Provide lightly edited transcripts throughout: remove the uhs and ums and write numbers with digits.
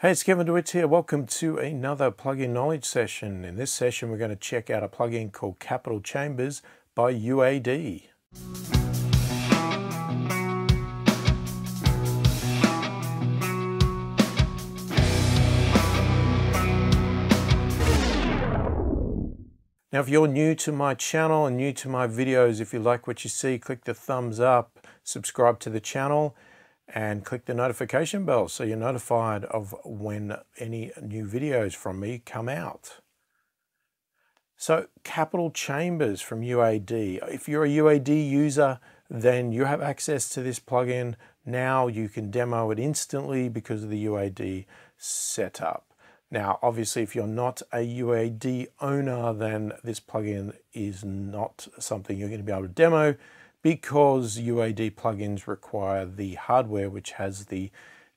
Hey, it's Kevin DeWitt here. Welcome to another plugin knowledge session. In this session, we're going to check out a plugin called Capitol Chambers by UAD. Now, if you're new to my channel and new to my videos, if you like what you see, click the thumbs up, subscribe to the channel, and click the notification bell so you're notified of when any new videos from me come out. So Capitol Chambers from UAD. If you're a UAD user, then you have access to this plugin. Now you can demo it instantly because of the UAD setup. Now, obviously, if you're not a UAD owner, then this plugin is not something you're going to be able to demo, because UAD plugins require the hardware, which has the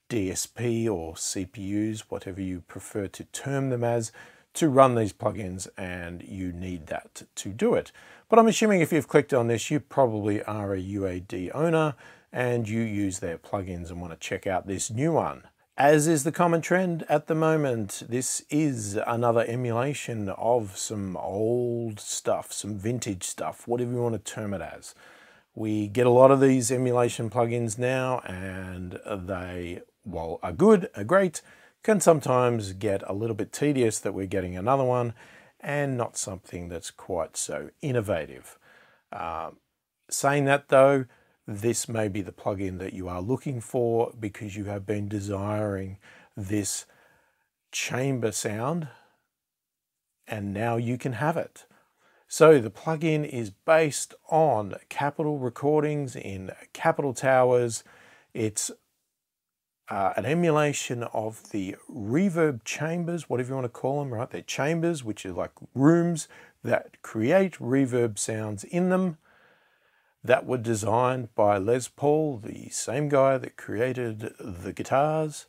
DSP or CPUs, whatever you prefer to term them as, to run these plugins, and you need that to do it. But I'm assuming if you've clicked on this, you probably are a UAD owner and you use their plugins and want to check out this new one. As is the common trend at the moment, this is another emulation of some old stuff, some vintage stuff, whatever you want to term it as. We get a lot of these emulation plugins now, and they, while are good, are great, can sometimes get a little bit tedious that we're getting another one and not something that's quite so innovative. Saying that though, this may be the plugin that you are looking for because you have been desiring this chamber sound, and now you can have it. So the plugin is based on Capitol recordings in Capitol Towers. It's an emulation of the Reverb chambers, whatever you want to call them, right? They're chambers, which are like rooms that create reverb sounds in them, that were designed by Les Paul, the same guy that created the guitars.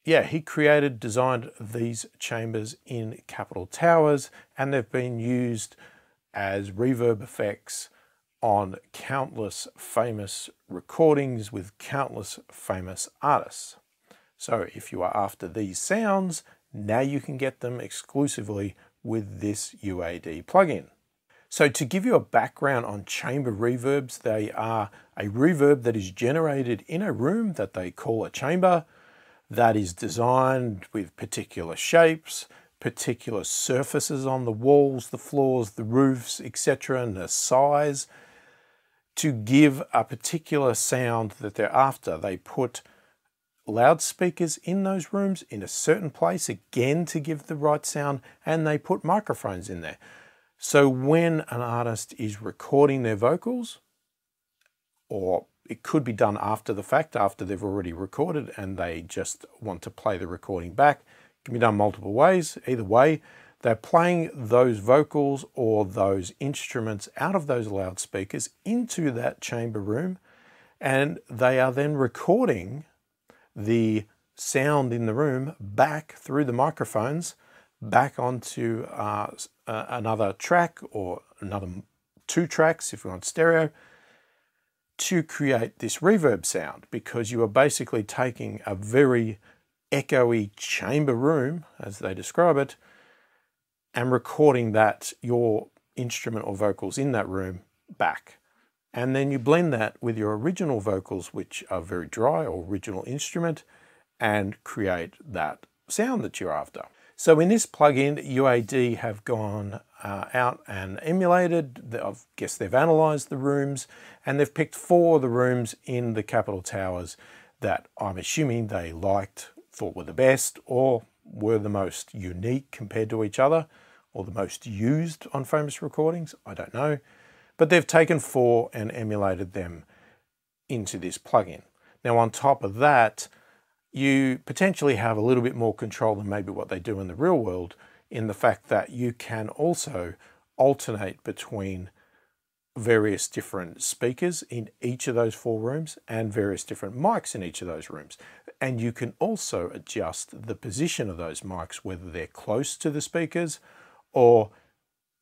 Yeah, he designed these chambers in Capitol Towers, and they've been used as reverb effects on countless famous recordings with countless famous artists. So if you are after these sounds, now you can get them exclusively with this UAD plugin. So to give you a background on chamber reverbs, they are a reverb that is generated in a room that they call a chamber, that is designed with particular shapes, particular surfaces on the walls, the floors, the roofs, etc., and the size, to give a particular sound that they're after. They put loudspeakers in those rooms in a certain place, again to give the right sound, and they put microphones in there. So when an artist is recording their vocals, or it could be done after the fact, after they've already recorded and they just want to play the recording back, it can be done multiple ways. Either way, they're playing those vocals or those instruments out of those loudspeakers into that chamber room, and they are then recording the sound in the room back through the microphones, back onto another track or another two tracks if you want stereo, to create this reverb sound, because you are basically taking a very echoey chamber room, as they describe it, and recording that, your instrument or vocals in that room, back. And then you blend that with your original vocals, which are very dry, or original instrument, and create that sound that you're after. So in this plugin, UAD have gone out and emulated, I guess they've analyzed the rooms, and they've picked 4 of the rooms in the Capitol Towers that I'm assuming they liked, thought were the best, or were the most unique compared to each other, or the most used on famous recordings, I don't know. But they've taken 4 and emulated them into this plugin. Now on top of that, you potentially have a little bit more control than maybe what they do in the real world, in the fact that you can also alternate between various different speakers in each of those 4 rooms and various different mics in each of those rooms. And you can also adjust the position of those mics, whether they're close to the speakers or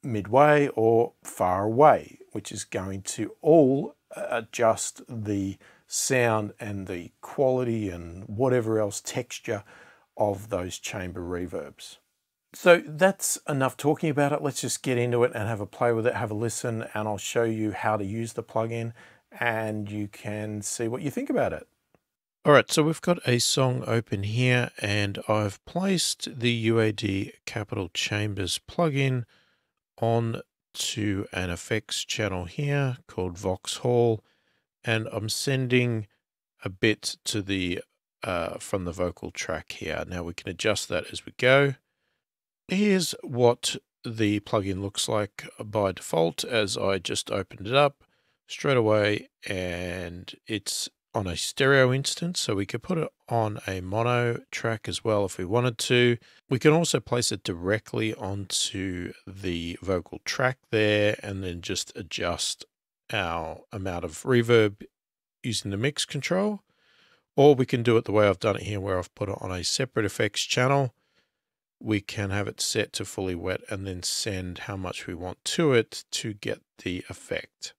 midway or far away, which is going to all adjust the sound and the quality and whatever else texture of those chamber reverbs. So that's enough talking about it. Let's just get into it and have a play with it, have a listen, and I'll show you how to use the plugin and you can see what you think about it. All right, so we've got a song open here and I've placed the UAD Capitol Chambers plugin on to an effects channel here called Vauxhall, and I'm sending a bit to the from the vocal track here. Now we can adjust that as we go. Here's what the plugin looks like by default as I just opened it up straight away, and it's on a stereo instance, so we could put it on a mono track as well if we wanted to. We can also place it directly onto the vocal track there and then just adjust our amount of reverb using the mix control, or we can do it the way I've done it here where I've put it on a separate effects channel. We can have it set to fully wet and then send how much we want to it to get the effect.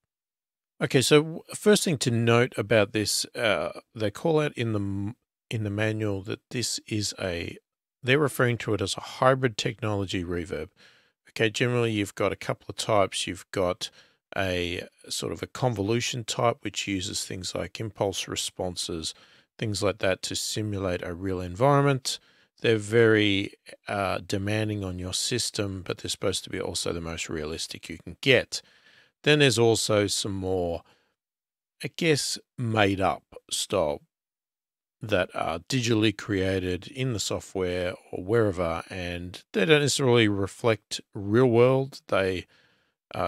Okay, so first thing to note about this, they call out in the manual that this is they're referring to it as a hybrid technology reverb. Okay, generally you've got a couple of types. You've got a sort of a convolution type, which uses things like impulse responses, things like that to simulate a real environment. They're very demanding on your system, but they're supposed to be also the most realistic you can get. Then there's also some more, I guess, made up style that are digitally created in the software or wherever, and they don't necessarily reflect real world. They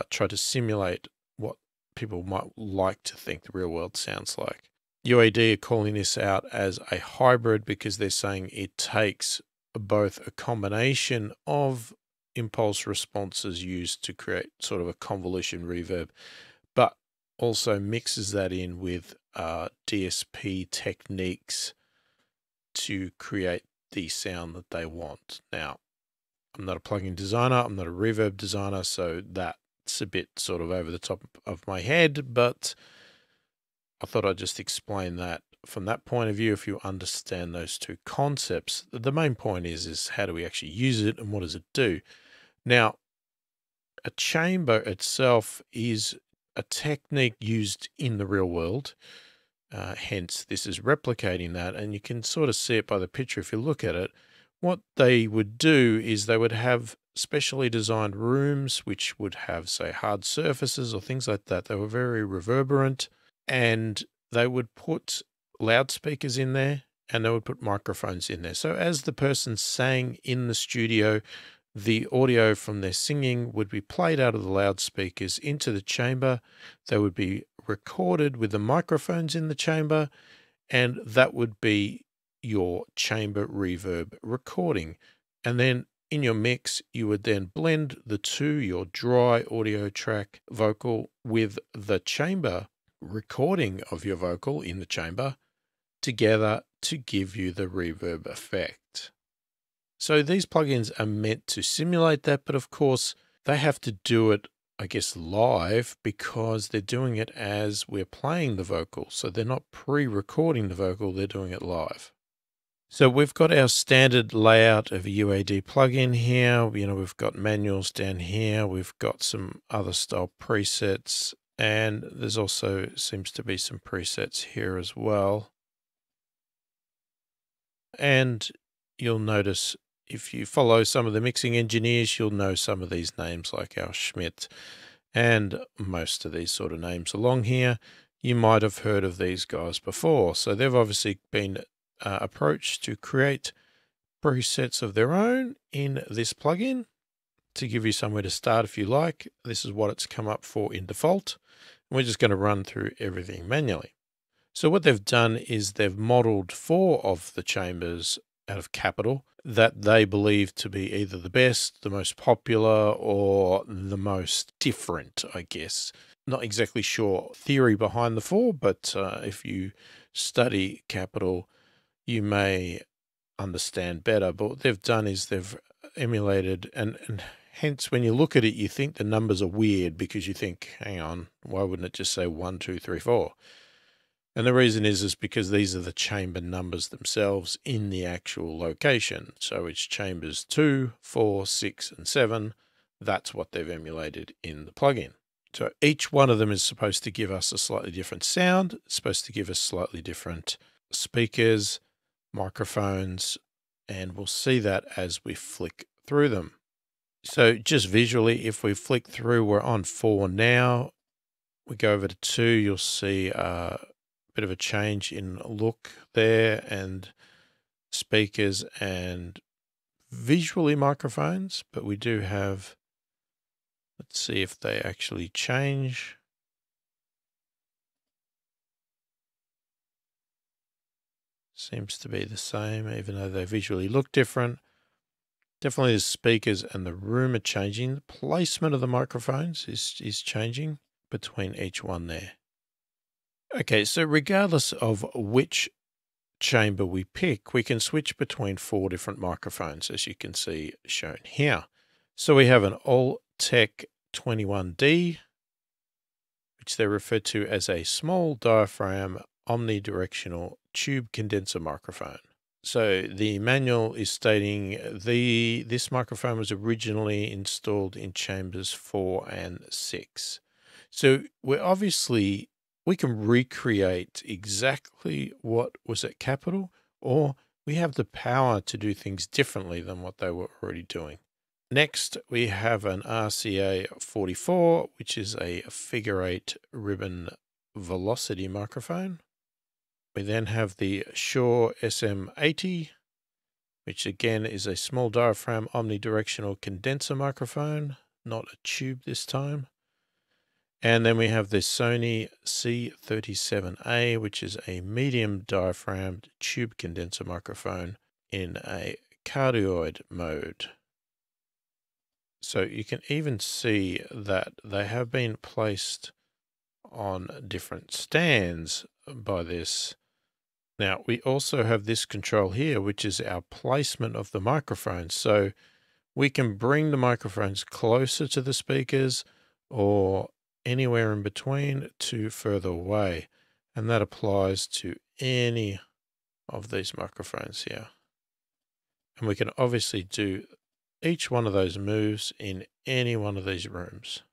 try to simulate what people might like to think the real world sounds like. UAD are calling this out as a hybrid because they're saying it takes both a combination of impulse responses used to create sort of a convolution reverb, but also mixes that in with DSP techniques to create the sound that they want. Now, I'm not a plugin designer, I'm not a reverb designer, so that's a bit sort of over the top of my head, but I thought I'd just explain that from that point of view. If you understand those two concepts, the main point is how do we actually use it and what does it do? Now, a chamber itself is a technique used in the real world. Hence, this is replicating that, and you can sort of see it by the picture if you look at it. What they would do is they would have specially designed rooms which would have, say, hard surfaces or things like that. They were very reverberant, and they would put loudspeakers in there and they would put microphones in there. So as the person sang in the studio, the audio from their singing would be played out of the loudspeakers into the chamber. They would be recorded with the microphones in the chamber, and that would be your chamber reverb recording. And then in your mix, you would then blend the two, your dry audio track vocal with the chamber recording of your vocal in the chamber together to give you the reverb effect. So these plugins are meant to simulate that, but of course they have to do it, I guess, live because they're doing it as we're playing the vocal. So they're not pre-recording the vocal, they're doing it live. So we've got our standard layout of a UAD plugin here. You know, we've got manuals down here. We've got some other style presets, and there's also seems to be some presets here as well. And you'll notice if you follow some of the mixing engineers, you'll know some of these names like our Schmidt and most of these sort of names along here. You might have heard of these guys before. So they've obviously been approached to create presets of their own in this plugin to give you somewhere to start if you like. This is what it's come up for in default. And we're just going to run through everything manually. So what they've done is they've modeled 4 of the chambers out of Capitol that they believe to be either the best, the most popular, or the most different, I guess. Not exactly sure theory behind the 4, but if you study Capitol, you may understand better. But what they've done is they've emulated, and hence when you look at it, you think the numbers are weird because you think, hang on, why wouldn't it just say 1, 2, 3, 4? And the reason is because these are the chamber numbers themselves in the actual location. So it's chambers 2, 4, 6, and 7. That's what they've emulated in the plugin. So each one of them is supposed to give us a slightly different sound. It's supposed to give us slightly different speakers, microphones, and we'll see that as we flick through them. So just visually, if we flick through, we're on 4 now. We go over to 2, you'll see a bit of a change in look there, and speakers and visually microphones, but we do have, let's see if they actually change. Seems to be the same, even though they visually look different. Definitely the speakers and the room are changing. The placement of the microphones is changing between each one there. Okay, so regardless of which chamber we pick, we can switch between 4 different microphones, as you can see shown here. So we have an All-Tech 21D, which they refer to as a small diaphragm omnidirectional tube condenser microphone. So the manual is stating this microphone was originally installed in chambers 4 and 6. So we can recreate exactly what was at Capitol, or we have the power to do things differently than what they were already doing. Next, we have an RCA 44, which is a figure-8 ribbon velocity microphone. We then have the Shure SM80, which again is a small diaphragm omnidirectional condenser microphone, not a tube this time. And then we have the Sony C37A, which is a medium diaphragmed tube condenser microphone in a cardioid mode. So you can even see that they have been placed on different stands by this. Now, we also have this control here, which is our placement of the microphones. So we can bring the microphones closer to the speakers or anywhere in between to further away. And that applies to any of these microphones here. And we can obviously do each one of those moves in any one of these rooms.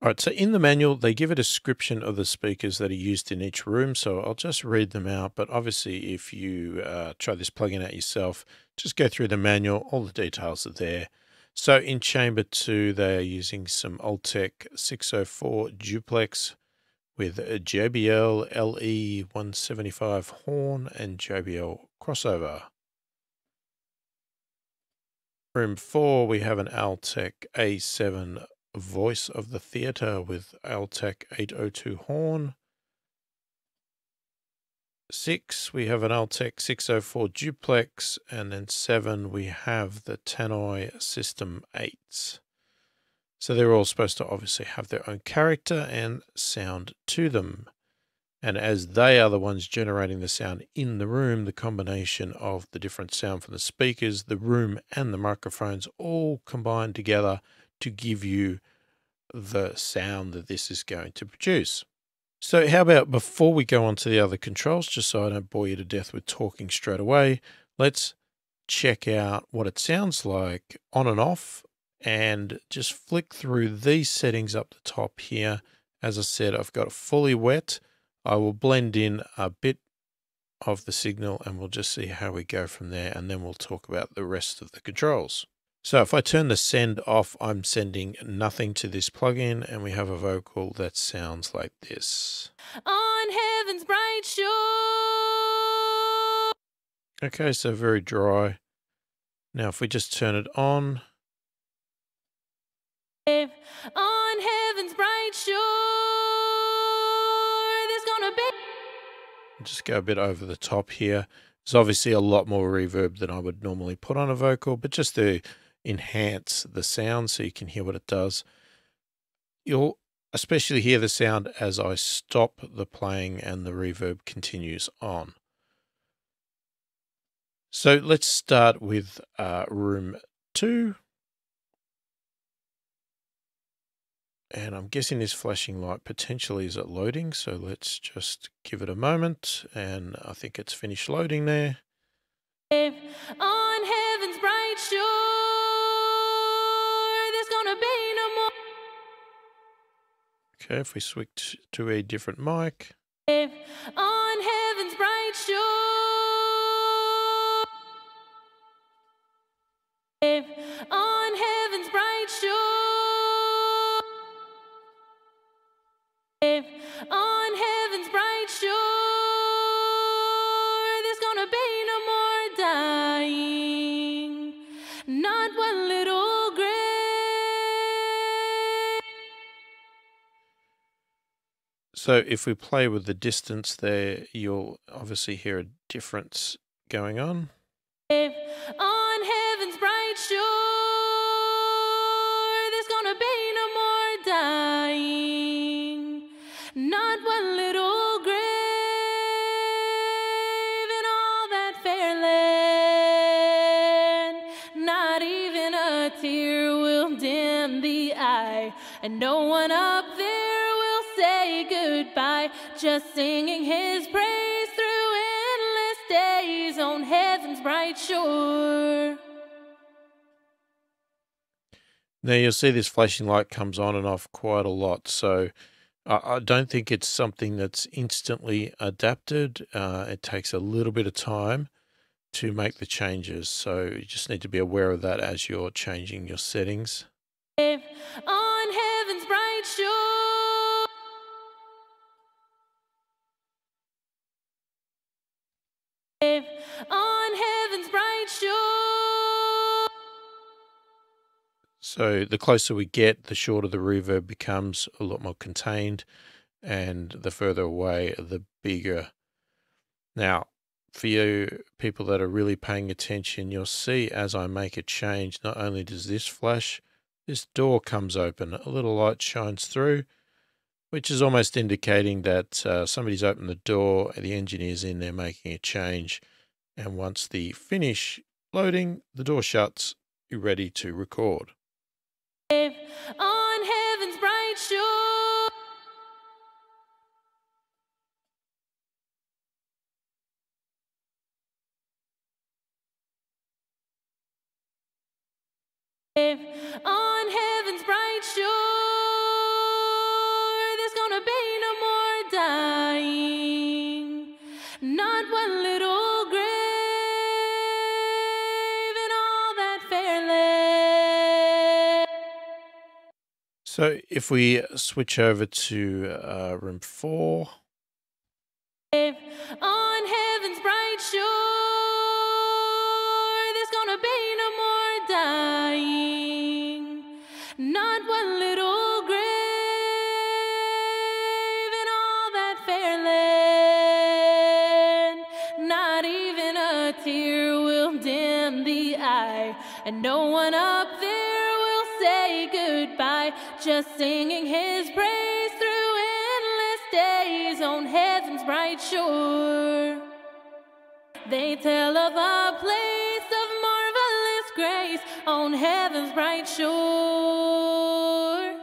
All right, so in the manual, they give a description of the speakers that are used in each room, so I'll just read them out. But obviously, if you try this plugin out yourself, just go through the manual, all the details are there. So in chamber 2, they are using some Alltech 604 duplex with a JBL LE175 horn and JBL crossover. Room 4, we have an Alltech A7 voice of the theater with Alltech 802 horn. 6, we have an Alltech 604 duplex, and then 7, we have the Tannoy System 8s. So they're all supposed to obviously have their own character and sound to them. And as they are the ones generating the sound in the room, the combination of the different sound from the speakers, the room, and the microphones all combine together to give you the sound that this is going to produce. So how about before we go on to the other controls, just so I don't bore you to death with talking straight away, let's check out what it sounds like on and off, and just flick through these settings up the top here. As I said, I've got it fully wet. I will blend in a bit of the signal and we'll just see how we go from there, and then we'll talk about the rest of the controls. So if I turn the send off, I'm sending nothing to this plugin, and we have a vocal that sounds like this. On heaven's bright shore. Okay, so very dry. Now if we just turn it on. On heaven's bright shore, there's gonna be... Just go a bit over the top here. There's obviously a lot more reverb than I would normally put on a vocal, but just to enhance the sound so you can hear what it does. You'll especially hear the sound as I stop the playing and the reverb continues on. So let's start with room 2. And I'm guessing this flashing light potentially is at loading, so let's just give it a moment, and I think it's finished loading there. On heaven's bright shore, there's gonna be no more. Okay, if we switch to a different mic. On heaven's bright shore, on heaven's bright shore, on heaven's bright shore, there's gonna be no more dying, not one little grave. So if we play with the distance there, you'll obviously hear a difference going on. On heaven's bright shore, there's gonna be no more dying, not one little grave in all that fair land. Not even a tear will dim the eye, and no one up there will say goodbye, just singing his praise through endless days on heaven's bright shore. Now you'll see this flashing light comes on and off quite a lot, so I don't think it's something that's instantly adapted. It takes a little bit of time to make the changes, so you just need to be aware of that as you're changing your settings. On heaven's bright shore, on heaven's bright shore. So the closer we get, the shorter the reverb becomes, a lot more contained, and the further away, the bigger. Now, for you people that are really paying attention, you'll see as I make a change, not only does this flash, this door comes open, a little light shines through, which is almost indicating that somebody's opened the door, the engineer's in there making a change, and once the finish loading, the door shuts, you're ready to record. On heaven's bright shore, on heaven's bright shore, there's gonna be no more dying, not one little grave in all that fair land. So if we switch over to room 4. On heaven's bright shore, there's gonna be no more dying, not one little grave in all that fair land. Not even a tear will dim the eye, and no one up there will say goodbye, just singing his praise through endless days on heaven's bright shore. They tell of a place of marvelous grace on heaven's bright shore.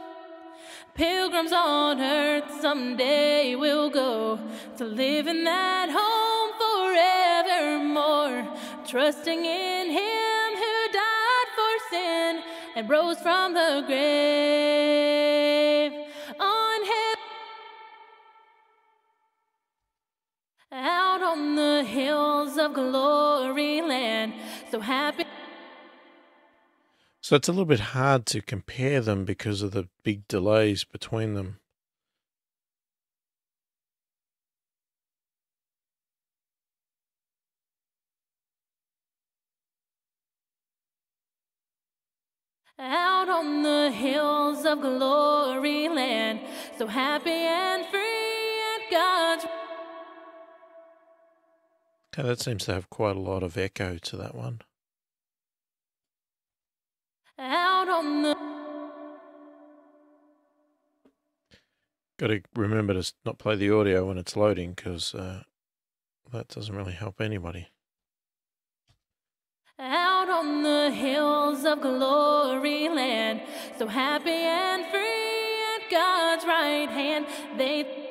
Pilgrims on earth someday will go to live in that home forevermore, trusting in him who died for sin and rose from the grave. On heaven, out on the hills of glory land, so happy. So it's a little bit hard to compare them because of the big delays between them. Out on the hills of glory land, so happy and free at God's. Okay, that seems to have quite a lot of echo to that one. Out on the. Got to remember to not play the audio when it's loading, because that doesn't really help anybody. Out on the hills of glory land, so happy and free at God's right hand. They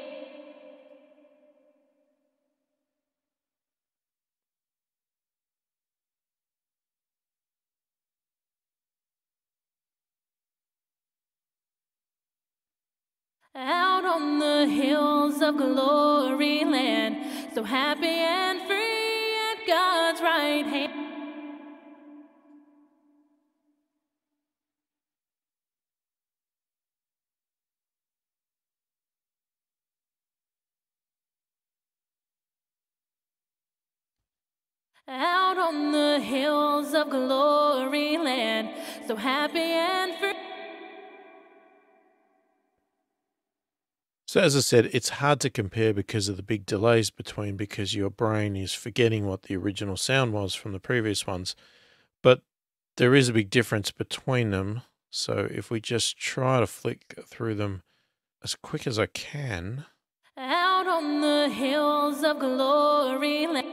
out on the hills of glory land, so happy and free at God's right hand. Out on the hills of glory land, so happy and free. So as I said, it's hard to compare because of the big delays between, because your brain is forgetting what the original sound was from the previous ones. But there is a big difference between them. So if we just try to flick through them as quick as I can. Out on the hills of glory land.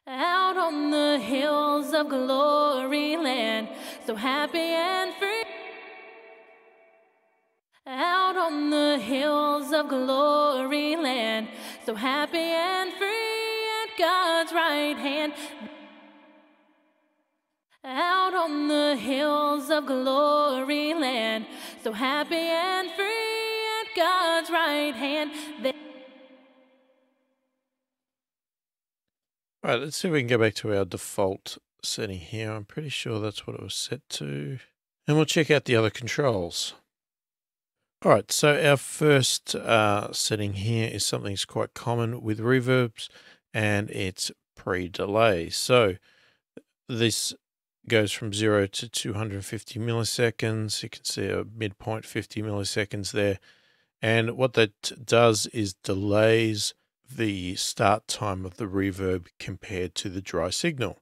Out on the hills of glory land, so happy and free. Out on the hills of glory land, so happy and free at God's right hand. Out on the hills of glory land, so happy and free at God's right hand. All right, let's see if we can go back to our default setting here. I'm pretty sure that's what it was set to. And we'll check out the other controls. All right, so our first setting here is something that's quite common with reverbs, and it's pre-delay. So this goes from 0 to 250 milliseconds. You can see a midpoint 50 milliseconds there. And what that does is delays the start time of the reverb compared to the dry signal.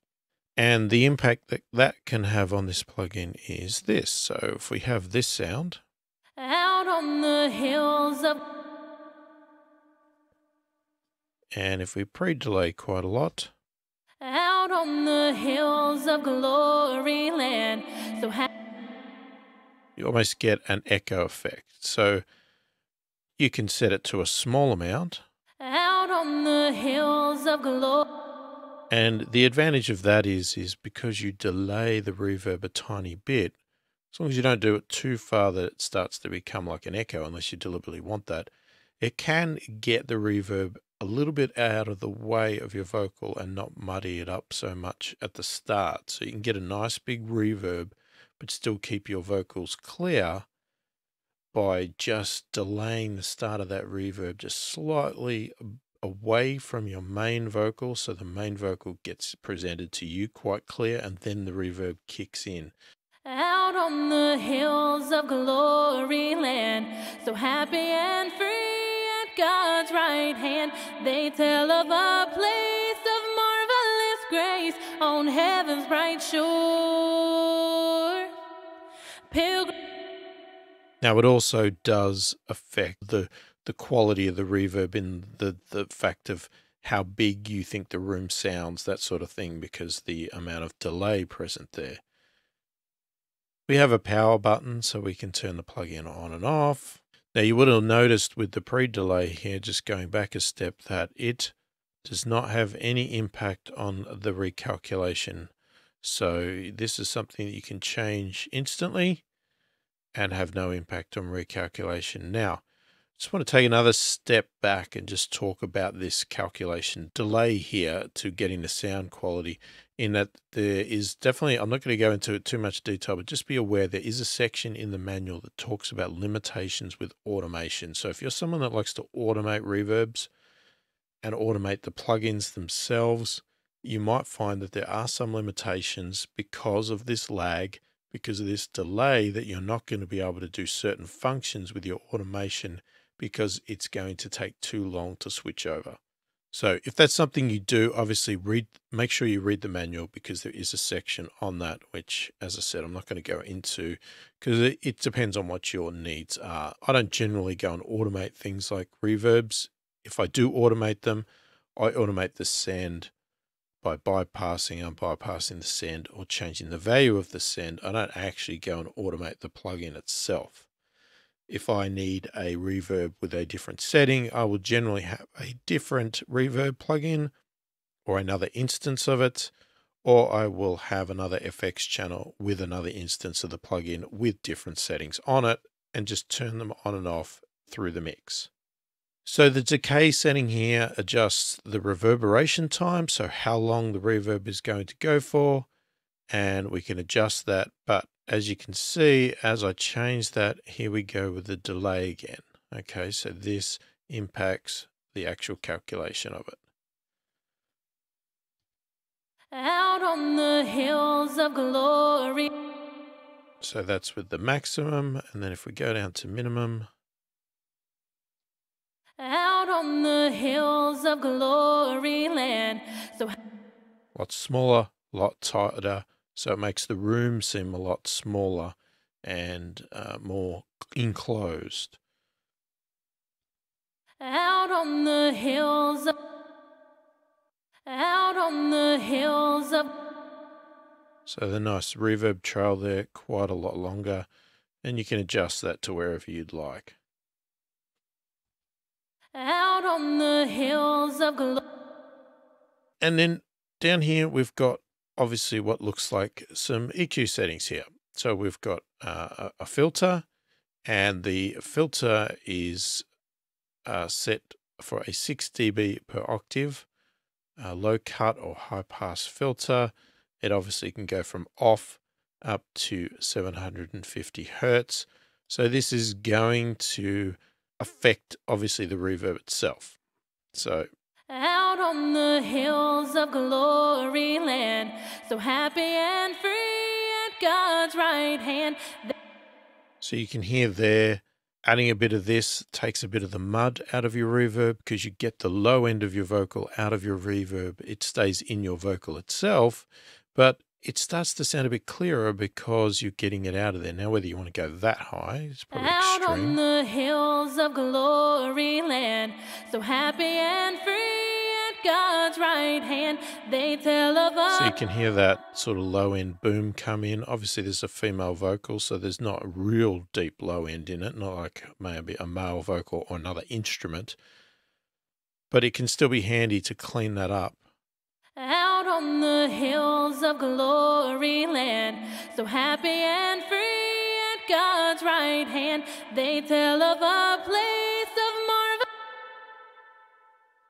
And the impact that that can have on this plugin is this. So if we have this sound, out on the hills of, and if we pre-delay quite a lot, out on the hills of glory land, so you almost get an echo effect. So you can set it to a small amount, out on the hills of glory. And the advantage of that is because you delay the reverb a tiny bit, as long as you don't do it too far that it starts to become like an echo, unless you deliberately want that, it can get the reverb a little bit out of the way of your vocal and not muddy it up so much at the start. So you can get a nice big reverb, but still keep your vocals clear by just delaying the start of that reverb just slightly away from your main vocal, so the main vocal gets presented to you quite clear, and then the reverb kicks in. Out on the hills of glory land, so happy and free at God's right hand, they tell of a place of marvelous grace on heaven's bright shore. Pilgrim. Now it also does affect the quality of the reverb in the fact of how big you think the room sounds, that sort of thing, because the amount of delay present there. We have a power button so we can turn the plugin on and off. Now you would have noticed with the pre-delay here, just going back a step, that it does not have any impact on the recalculation. So this is something that you can change instantly and have no impact on recalculation. Now, just want to take another step back and just talk about this calculation delay here to getting the sound quality, in that there is definitely, I'm not going to go into too much detail, but just be aware there is a section in the manual that talks about limitations with automation. So if you're someone that likes to automate reverbs and automate the plugins themselves, you might find that there are some limitations because of this lag, because of this delay, that you're not going to be able to do certain functions with your automation because it's going to take too long to switch over. So if that's something you do, obviously make sure you read the manual, because there is a section on that, which, as I said, I'm not going to go into because it depends on what your needs are. I don't generally go and automate things like reverbs. If I do automate them, I automate the send by bypassing, unbypassing the send, or changing the value of the send. I don't actually go and automate the plugin itself. If I need a reverb with a different setting, I will generally have a different reverb plugin or another instance of it, or I will have another FX channel with another instance of the plugin with different settings on it and just turn them on and off through the mix. So the decay setting here adjusts the reverberation time, so how long the reverb is going to go for, and we can adjust that. But as you can see, as I change that, here we go with the delay again. Okay, so this impacts the actual calculation of it. Out on the hills of glory. So that's with the maximum, and then if we go down to minimum. Out on the hills of glory land. So lot smaller, lot tighter, so it makes the room seem a lot smaller and more enclosed. out on the hills of, out on the hills of. So the nice reverb trail there, quite a lot longer, and you can adjust that to wherever you'd like. Out on the hills of glory. And then down here, we've got obviously what looks like some EQ settings here. So we've got a filter, and the filter is set for a 6 dB per octave, low cut or high pass filter. It obviously can go from off up to 750 Hertz. So this is going to affect obviously the reverb itself. So out on the hills of glory land, so happy and free at God's right hand. So you can hear there, adding a bit of this takes a bit of the mud out of your reverb because you get the low end of your vocal out of your reverb. It stays in your vocal itself, but it starts to sound a bit clearer because you're getting it out of there. Now, whether you want to go that high, it's probably out extreme. On the hills of glory land, so happy and free at God's right hand. They tell of us. So you can hear that sort of low end boom come in. Obviously, there's a female vocal, so there's not a real deep low end in it, not like maybe a male vocal or another instrument. But it can still be handy to clean that up. Out on the hills of glory land, so happy and free at God's right hand. They tell of a place of marvel.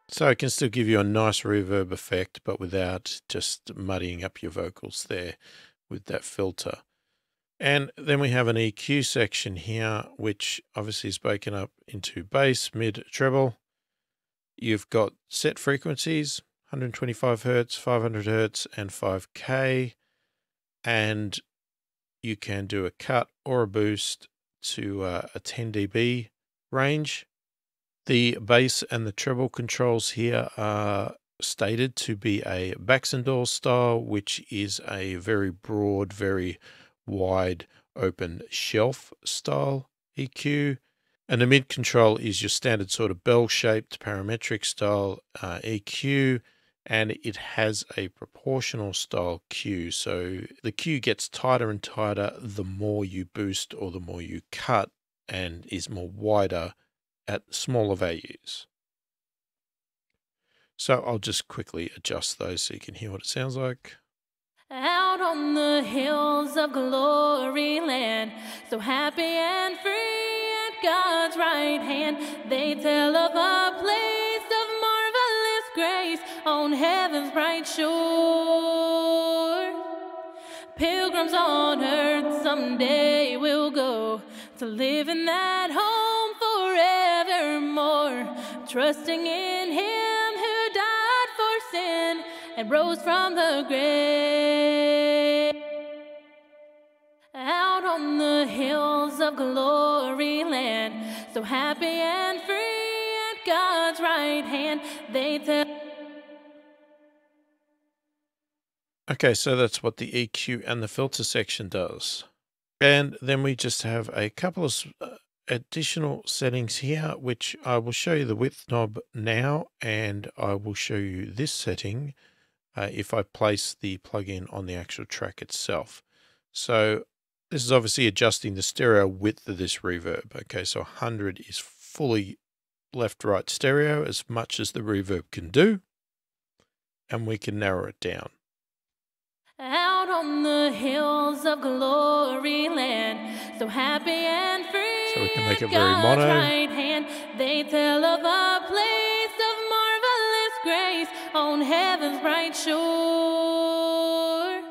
So it can still give you a nice reverb effect, but without just muddying up your vocals there with that filter. And then we have an EQ section here, which obviously is broken up into bass, mid, treble. You've got set frequencies, 125 Hertz, 500 Hertz, and 5K. And you can do a cut or a boost to a 10 dB range. The bass and the treble controls here are stated to be a Baxendorf style, which is a very broad, very wide open shelf style EQ. And the mid control is your standard sort of bell-shaped parametric style EQ, and it has a proportional style Q. So the Q gets tighter and tighter the more you boost or the more you cut, and is more wider at smaller values. So I'll just quickly adjust those so you can hear what it sounds like. Out on the hills of glory land, so happy and free at God's right hand. They tell of a place of marvelous grace on heaven's bright shore. Pilgrims on earth someday will go to live in that home forevermore, trusting in Him who died for sin and rose from the grave. Out on the hills of glory land, so happy and free at God's right hand. They tell. Okay, so that's what the EQ and the filter section does. And then we just have a couple of additional settings here, which I will show you the width knob now, and I will show you this setting if I place the plugin on the actual track itself. So this is obviously adjusting the stereo width of this reverb. Okay, so 100 is fully left-right stereo, as much as the reverb can do, and we can narrow it down. Out on the hills of glory land, so happy and free. So we can make it very God's mono. right hand, they tell of a place of marvelous grace on heaven's bright shore.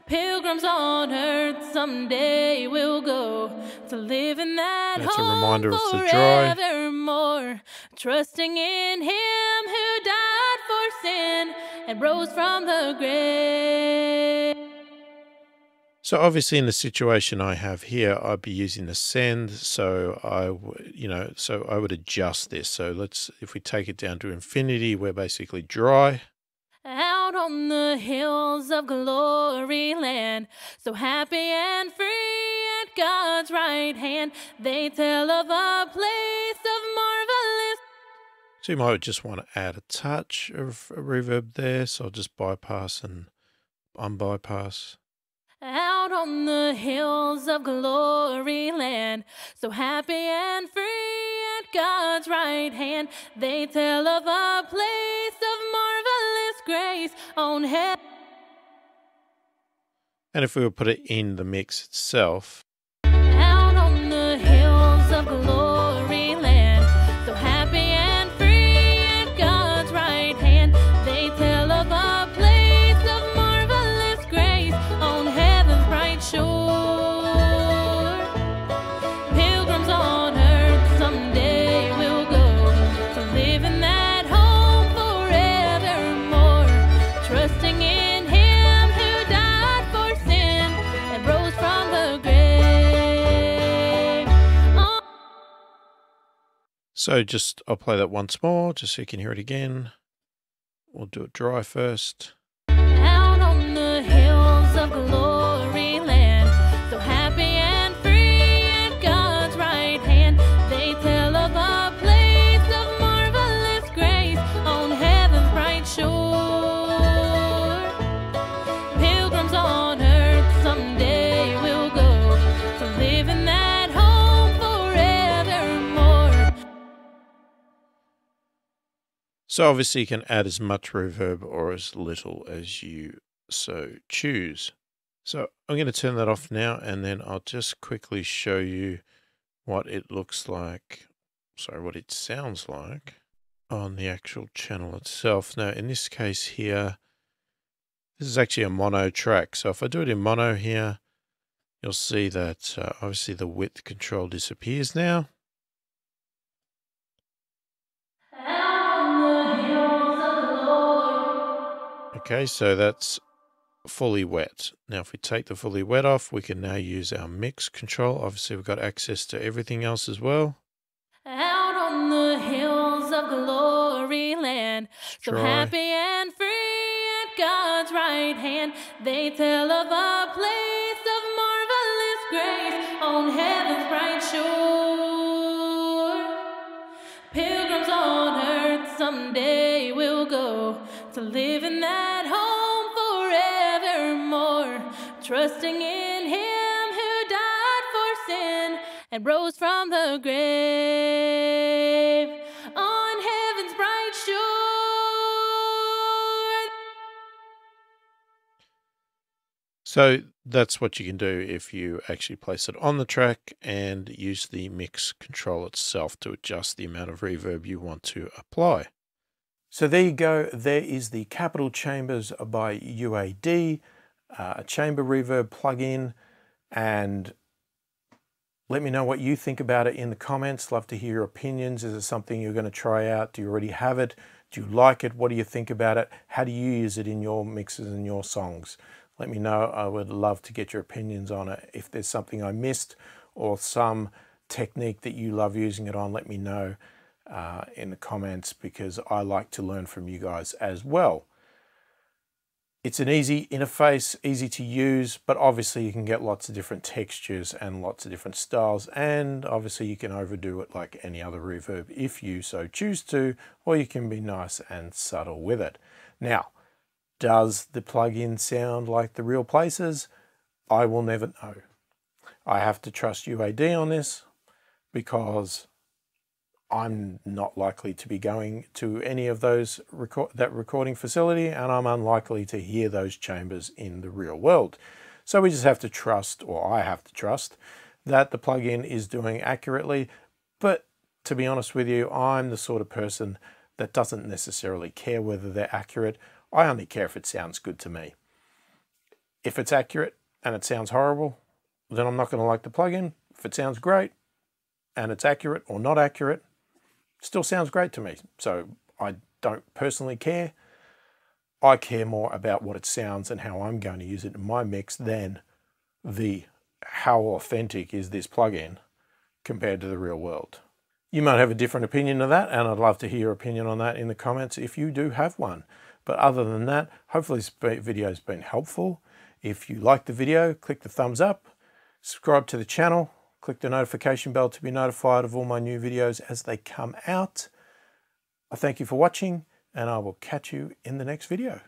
Pilgrims on earth someday will go to live in that That's a home reminder of the dry. forevermore, trusting in Him who died for sin and rose from the grave. So obviously in the situation I have here, I'd be using the send. So I would adjust this. So if we take it down to infinity, we're basically dry. Out on the hills of glory land, so happy and free at God's right hand, they tell of a place of marvelous. So you might just want to add a touch of a reverb there. So I'll just bypass and unbypass. Out on the hills of glory land, so happy and free at God's right hand, they tell of a place of marvelous grace on heaven. And if we were to put it in the mix itself, Out on the hills of glory land, so happy and free at God's right hand, they tell of a place of marvelous grace on heaven's bright shore. Pilgrims on earth someday will go to live in that home forevermore, trusting in Him who died for sin and rose from the grave. Oh. so I'll play that once more, just so you can hear it again. We'll do it dry first. Out on the hills of glory land, so happy and free at God's right hand, they tell of a place of marvelous grace on heaven's bright shore. Pilgrims on earth someday will go to live in that home forevermore. So obviously you can add as much reverb or as little as you so choose. So I'm going to turn that off now, and then I'll just quickly show you what it looks like, what it sounds like on the actual channel itself. Now in this case here, this is actually a mono track. So if I do it in mono here, you'll see that obviously the width control disappears now. Okay, so that's fully wet. Now if we take the fully wet off, we can now use our mix control. Obviously we've got access to everything else as well. Out on the hills of glory land, so Dry. happy and free at God's right hand, they tell of a place of marvelous grace on heaven's bright shore. Pilgrims on earth someday will go to live in that home forevermore, trusting in Him who died for sin and rose from the grave on heaven's bright shore. So that's what you can do if you actually place it on the track and use the mix control itself to adjust the amount of reverb you want to apply. So there you go. There is the Capitol Chambers by UAD, a chamber reverb plugin, and let me know what you think about it in the comments. Love to hear your opinions. Is it something you're going to try out? Do you already have it? Do you like it? What do you think about it? How do you use it in your mixes and your songs? Let me know. I would love to get your opinions on it. If there's something I missed or some technique that you love using it on, let me know in the comments, because I like to learn from you guys as well. It's an easy interface, easy to use, but obviously you can get lots of different textures and lots of different styles, and obviously you can overdo it like any other reverb if you so choose to, or you can be nice and subtle with it. Now, Does the plugin sound like the real places? I will never know. I have to trust UAD on this because I'm not likely to be going to any of those recording facility, and I'm unlikely to hear those chambers in the real world. So we just have to trust, or I have to trust, that the plugin is doing accurately. But to be honest with you, I'm the sort of person that doesn't necessarily care whether they're accurate. I only care if it sounds good to me. If it's accurate and it sounds horrible, then I'm not going to like the plugin. If it sounds great and it's accurate or not accurate, still sounds great to me. So I don't personally care. I care more about what it sounds and how I'm going to use it in my mix than the how authentic is this plugin compared to the real world. You might have a different opinion of that, and I'd love to hear your opinion on that in the comments if you do have one. But other than that, hopefully this video has been helpful. If you like the video, click the thumbs up, subscribe to the channel, click the notification bell to be notified of all my new videos as they come out. I thank you for watching, and I will catch you in the next video.